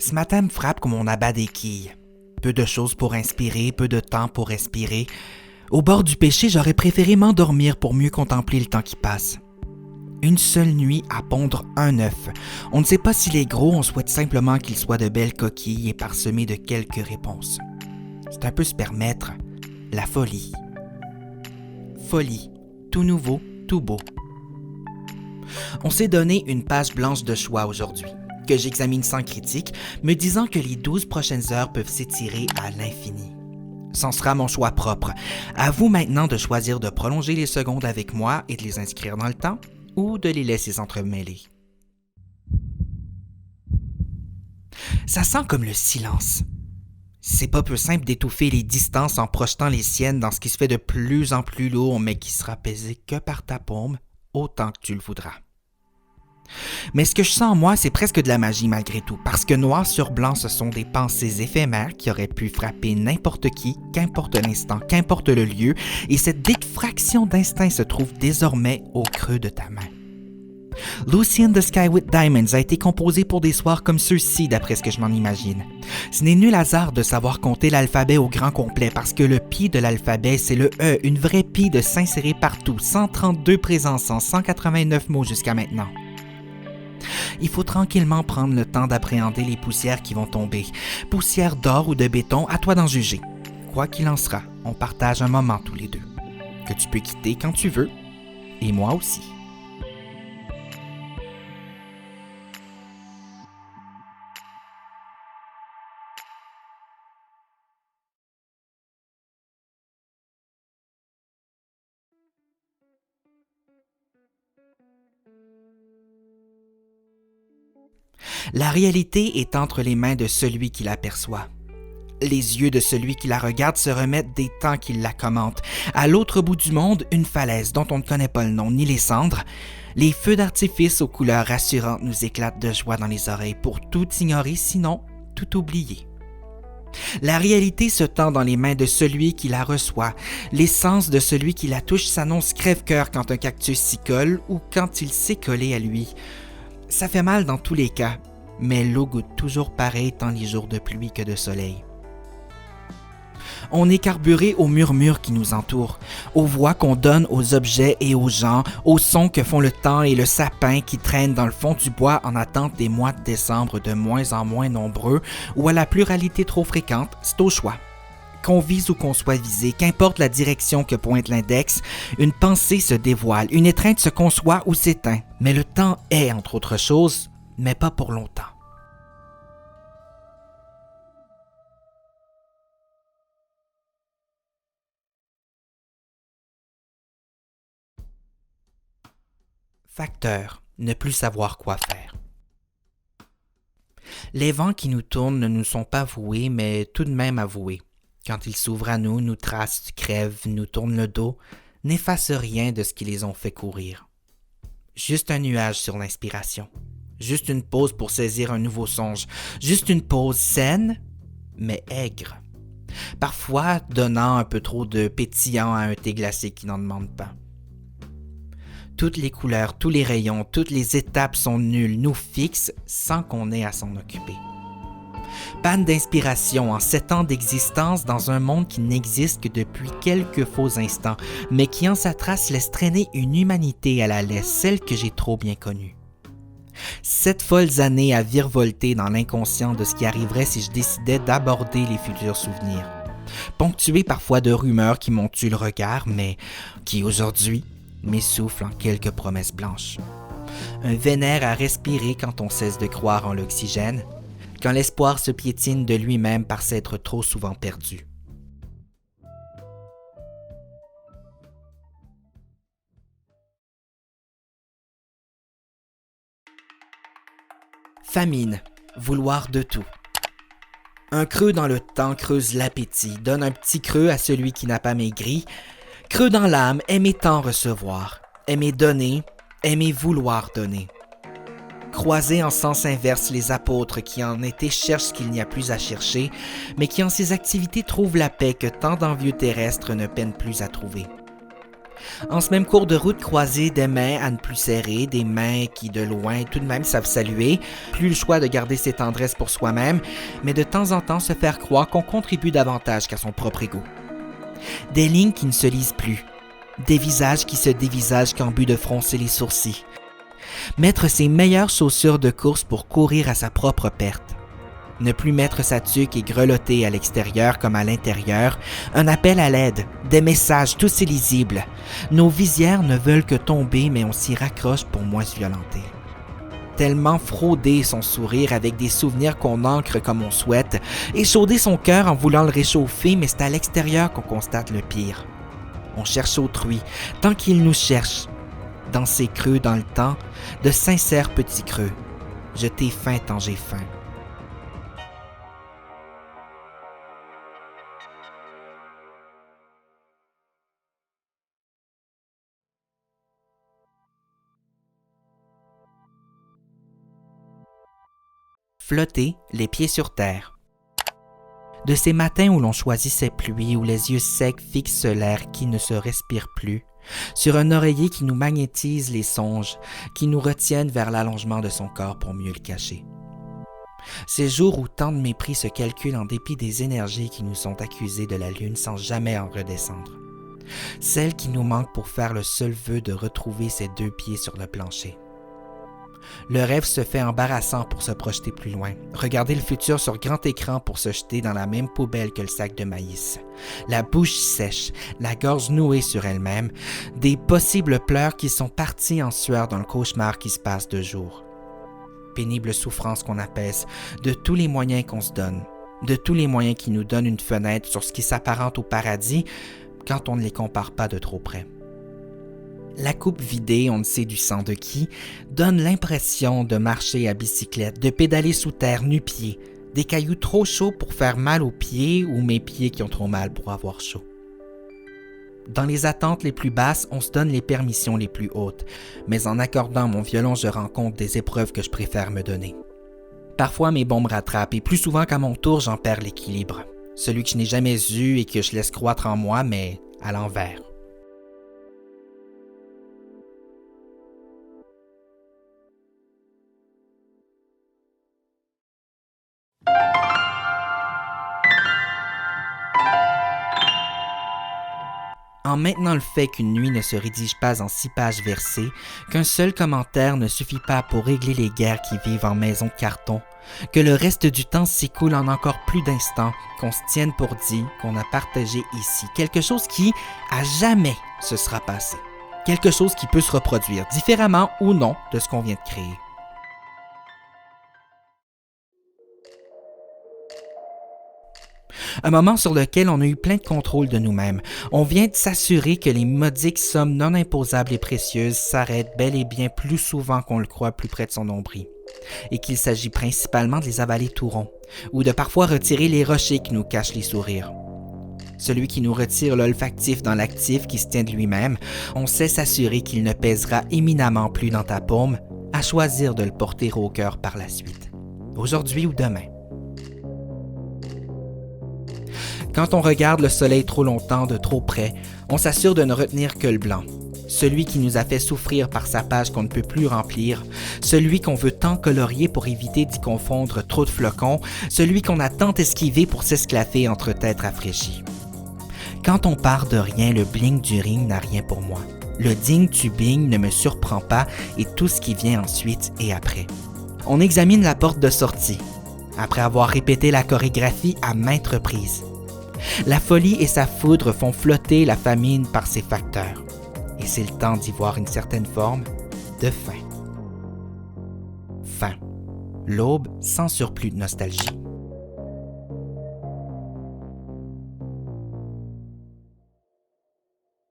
Ce matin me frappe comme on abat des quilles. Peu de choses pour inspirer, peu de temps pour respirer. Au bord du péché, j'aurais préféré m'endormir pour mieux contempler le temps qui passe. Une seule nuit à pondre un œuf. On ne sait pas s'il est gros, on souhaite simplement qu'il soit de belles coquilles et parsemé de quelques réponses. C'est un peu se permettre la folie. Folie, tout nouveau, tout beau. On s'est donné une page blanche de choix aujourd'hui, que j'examine sans critique, me disant que les 12 prochaines heures peuvent s'étirer à l'infini. C'en sera mon choix propre. À vous maintenant de choisir de prolonger les secondes avec moi et de les inscrire dans le temps, ou de les laisser s'entremêler. Ça sent comme le silence. C'est pas peu simple d'étouffer les distances en projetant les siennes dans ce qui se fait de plus en plus lourd, mais qui sera pesé que par ta paume, autant que tu le voudras. Mais ce que je sens en moi, c'est presque de la magie malgré tout, parce que noir sur blanc, ce sont des pensées éphémères qui auraient pu frapper n'importe qui, qu'importe l'instant, qu'importe le lieu, et cette diffraction d'instinct se trouve désormais au creux de ta main. Lucy in the Sky with Diamonds a été composé pour des soirs comme ceux-ci, d'après ce que je m'en imagine. Ce n'est nul hasard de savoir compter l'alphabet au grand complet, parce que le pi de l'alphabet, c'est le E, une vraie pi de s'insérer partout, 132 présences en 189 mots jusqu'à maintenant. Il faut tranquillement prendre le temps d'appréhender les poussières qui vont tomber. Poussières d'or ou de béton, à toi d'en juger. Quoi qu'il en sera, on partage un moment tous les deux, que tu peux quitter quand tu veux, et moi aussi. La réalité est entre les mains de celui qui l'aperçoit. Les yeux de celui qui la regarde se remettent des temps qu'il la commente. À l'autre bout du monde, une falaise dont on ne connaît pas le nom ni les cendres. Les feux d'artifice aux couleurs rassurantes nous éclatent de joie dans les oreilles pour tout ignorer, sinon tout oublier. La réalité se tend dans les mains de celui qui la reçoit. L'essence de celui qui la touche s'annonce crève-cœur quand un cactus s'y colle ou quand il s'est collé à lui. Ça fait mal dans tous les cas, mais l'eau goûte toujours pareil tant les jours de pluie que de soleil. On est carburé aux murmures qui nous entourent, aux voix qu'on donne aux objets et aux gens, aux sons que font le temps et le sapin qui traînent dans le fond du bois en attente des mois de décembre de moins en moins nombreux ou à la pluralité trop fréquente, c'est au choix. Qu'on vise ou qu'on soit visé, qu'importe la direction que pointe l'index, une pensée se dévoile, une étreinte se conçoit ou s'éteint. Mais le temps est, entre autres choses, mais pas pour longtemps. Facteur, ne plus savoir quoi faire. Les vents qui nous tournent ne nous sont pas voués, mais tout de même avoués. Quand ils s'ouvrent à nous, nous tracent, crèvent, nous tournent le dos, n'effacent rien de ce qui les ont fait courir. Juste un nuage sur l'inspiration. Juste une pause pour saisir un nouveau songe. Juste une pause saine, mais aigre. Parfois donnant un peu trop de pétillant à un thé glacé qui n'en demande pas. Toutes les couleurs, tous les rayons, toutes les étapes sont nulles, nous fixent sans qu'on ait à s'en occuper. Panne d'inspiration en 7 ans d'existence dans un monde qui n'existe que depuis quelques faux instants, mais qui en sa trace laisse traîner une humanité à la laisse, celle que j'ai trop bien connue. 7 folles années à virevolter dans l'inconscient de ce qui arriverait si je décidais d'aborder les futurs souvenirs. Ponctués parfois de rumeurs qui m'ont tué le regard, mais qui aujourd'hui m'essoufflent en quelques promesses blanches. Un vénère à respirer quand on cesse de croire en l'oxygène, quand l'espoir se piétine de lui-même par s'être trop souvent perdu. Famine, vouloir de tout. Un creux dans le temps creuse l'appétit, donne un petit creux à celui qui n'a pas maigri. Creux dans l'âme, aimer tant recevoir, aimer donner, aimer vouloir donner. Croiser en sens inverse les apôtres qui en été cherchent ce qu'il n'y a plus à chercher, mais qui en ces activités trouvent la paix que tant d'envieux terrestres ne peinent plus à trouver. En ce même cours de route croisé, des mains à ne plus serrer, des mains qui de loin tout de même savent saluer, plus le choix de garder ses tendresses pour soi-même, mais de temps en temps se faire croire qu'on contribue davantage qu'à son propre ego. Des lignes qui ne se lisent plus, des visages qui se dévisagent qu'en but de froncer les sourcils. Mettre ses meilleures chaussures de course pour courir à sa propre perte. Ne plus mettre sa tuque et grelotter à l'extérieur comme à l'intérieur, un appel à l'aide, des messages tous illisibles. Nos visières ne veulent que tomber, mais on s'y raccroche pour moins se violenter. Tellement frauder son sourire avec des souvenirs qu'on ancre comme on souhaite, échauder son cœur en voulant le réchauffer, mais c'est à l'extérieur qu'on constate le pire. On cherche autrui, tant qu'il nous cherche. Dans ces creux dans le temps, de sincères petits creux. Je t'ai faim tant j'ai faim. Flotter, les pieds sur terre. De ces matins où l'on choisit ses pluies, où les yeux secs fixent l'air qui ne se respire plus, sur un oreiller qui nous magnétise les songes, qui nous retiennent vers l'allongement de son corps pour mieux le cacher. Ces jours où tant de mépris se calculent en dépit des énergies qui nous sont accusées de la lune sans jamais en redescendre. Celles qui nous manquent pour faire le seul vœu de retrouver ses deux pieds sur le plancher. Le rêve se fait embarrassant pour se projeter plus loin. Regarder le futur sur grand écran pour se jeter dans la même poubelle que le sac de maïs. La bouche sèche, la gorge nouée sur elle-même, des possibles pleurs qui sont partis en sueur dans le cauchemar qui se passe de jour. Pénible souffrance qu'on apaise, de tous les moyens qu'on se donne, de tous les moyens qui nous donnent une fenêtre sur ce qui s'apparente au paradis quand on ne les compare pas de trop près. La coupe vidée, on ne sait du sang de qui, donne l'impression de marcher à bicyclette, de pédaler sous terre nu-pieds, des cailloux trop chauds pour faire mal aux pieds ou mes pieds qui ont trop mal pour avoir chaud. Dans les attentes les plus basses, on se donne les permissions les plus hautes, mais en accordant mon violon, je rends compte des épreuves que je préfère me donner. Parfois, mes bons me rattrapent et plus souvent qu'à mon tour, j'en perds l'équilibre. Celui que je n'ai jamais eu et que je laisse croître en moi, mais à l'envers. En maintenant le fait qu'une nuit ne se rédige pas en 6 pages versées, qu'un seul commentaire ne suffit pas pour régler les guerres qui vivent en maison de carton, que le reste du temps s'écoule en encore plus d'instants, qu'on se tienne pour dit, qu'on a partagé ici, quelque chose qui, à jamais, se sera passé, quelque chose qui peut se reproduire, différemment ou non de ce qu'on vient de créer. Un moment sur lequel on a eu plein de contrôle de nous-mêmes. On vient de s'assurer que les modiques sommes non imposables et précieuses s'arrêtent bel et bien plus souvent qu'on le croit plus près de son nombril. Et qu'il s'agit principalement de les avaler tout rond, ou de parfois retirer les rochers qui nous cachent les sourires. Celui qui nous retire l'olfactif dans l'actif qui se tient de lui-même, on sait s'assurer qu'il ne pèsera éminemment plus dans ta paume, à choisir de le porter au cœur par la suite, aujourd'hui ou demain. Quand on regarde le soleil trop longtemps de trop près, on s'assure de ne retenir que le blanc. Celui qui nous a fait souffrir par sa page qu'on ne peut plus remplir, celui qu'on veut tant colorier pour éviter d'y confondre trop de flocons, celui qu'on a tant esquivé pour s'esclaffer entre têtes rafraîchies. Quand on part de rien, le bling du ring n'a rien pour moi. Le ding du bing ne me surprend pas et tout ce qui vient ensuite et après. On examine la porte de sortie, après avoir répété la chorégraphie à maintes reprises. La folie et sa foudre font flotter la famine par ses facteurs. Et c'est le temps d'y voir une certaine forme de fin. Fin. L'aube sans surplus de nostalgie.